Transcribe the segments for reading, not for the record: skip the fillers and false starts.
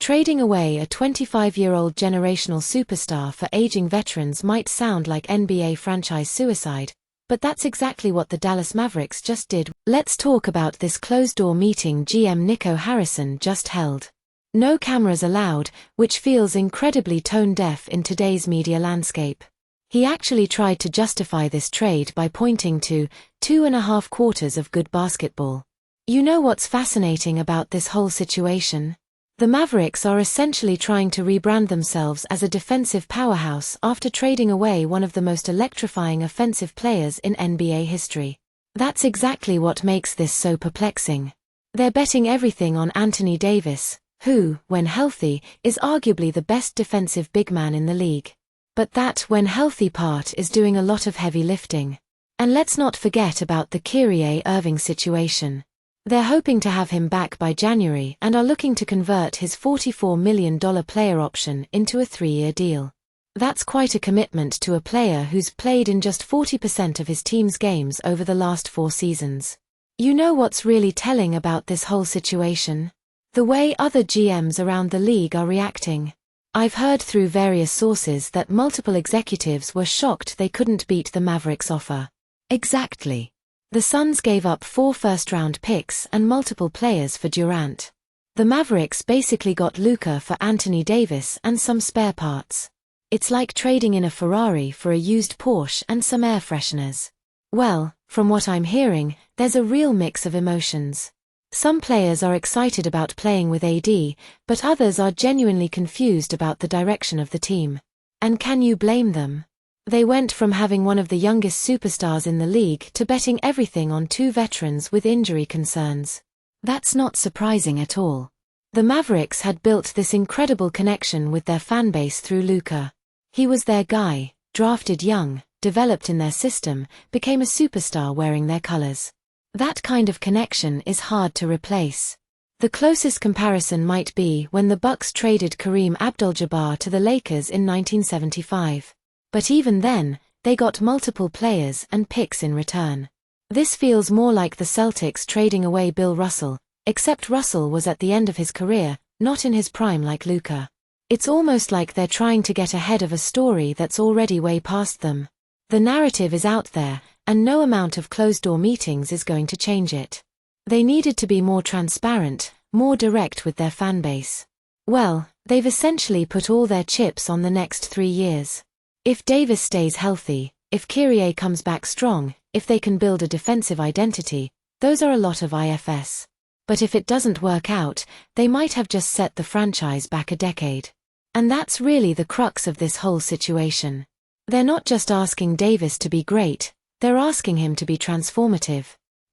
Trading away a 25-year-old generational superstar for aging veterans might sound like NBA franchise suicide, but that's exactly what the Dallas Mavericks just did. Let's talk about this closed-door meeting GM Nico Harrison just held. No cameras allowed, which feels incredibly tone-deaf in today's media landscape. He actually tried to justify this trade by pointing to 2.5 quarters of good basketball. You know what's fascinating about this whole situation? The Mavericks are essentially trying to rebrand themselves as a defensive powerhouse after trading away one of the most electrifying offensive players in NBA history. That's exactly what makes this so perplexing. They're betting everything on Anthony Davis, who, when healthy, is arguably the best defensive big man in the league. But that when healthy part is doing a lot of heavy lifting. And let's not forget about the Kyrie Irving situation. They're hoping to have him back by January and are looking to convert his $44 million player option into a 3-year deal. That's quite a commitment to a player who's played in just 40% of his team's games over the last 4 seasons. You know what's really telling about this whole situation? The way other GMs around the league are reacting. I've heard through various sources that multiple executives were shocked they couldn't beat the Mavericks' offer. Exactly. The Suns gave up 4 first-round picks and multiple players for Durant. The Mavericks basically got Luka for Anthony Davis and some spare parts. It's like trading in a Ferrari for a used Porsche and some air fresheners. Well, from what I'm hearing, there's a real mix of emotions. Some players are excited about playing with AD, but others are genuinely confused about the direction of the team. And can you blame them? They went from having one of the youngest superstars in the league to betting everything on 2 veterans with injury concerns. That's not surprising at all. The Mavericks had built this incredible connection with their fanbase through Luka. He was their guy, drafted young, developed in their system, became a superstar wearing their colors. That kind of connection is hard to replace. The closest comparison might be when the Bucks traded Kareem Abdul-Jabbar to the Lakers in 1975. But even then, they got multiple players and picks in return. This feels more like the Celtics trading away Bill Russell, except Russell was at the end of his career, not in his prime like Luka. It's almost like they're trying to get ahead of a story that's already way past them. The narrative is out there, and no amount of closed-door meetings is going to change it. They needed to be more transparent, more direct with their fanbase. Well, they've essentially put all their chips on the next 3 years. If Davis stays healthy, if Kyrie comes back strong, if they can build a defensive identity, those are a lot of ifs. But if it doesn't work out, they might have just set the franchise back a decade. And that's really the crux of this whole situation. They're not just asking Davis to be great, they're asking him to be transformative.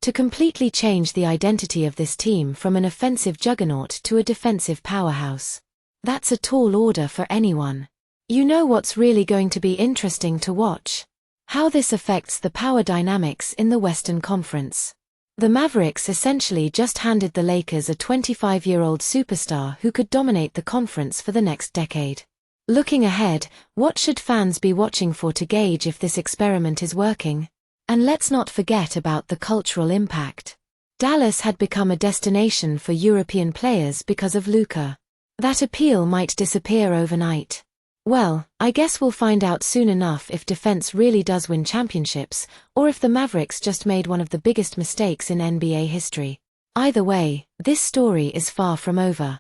To completely change the identity of this team from an offensive juggernaut to a defensive powerhouse. That's a tall order for anyone. You know what's really going to be interesting to watch? How this affects the power dynamics in the Western Conference. The Mavericks essentially just handed the Lakers a 25-year-old superstar who could dominate the conference for the next decade. Looking ahead, what should fans be watching for to gauge if this experiment is working? And let's not forget about the cultural impact. Dallas had become a destination for European players because of Luka. That appeal might disappear overnight. Well, I guess we'll find out soon enough if defense really does win championships, or if the Mavericks just made one of the biggest mistakes in NBA history. Either way, this story is far from over.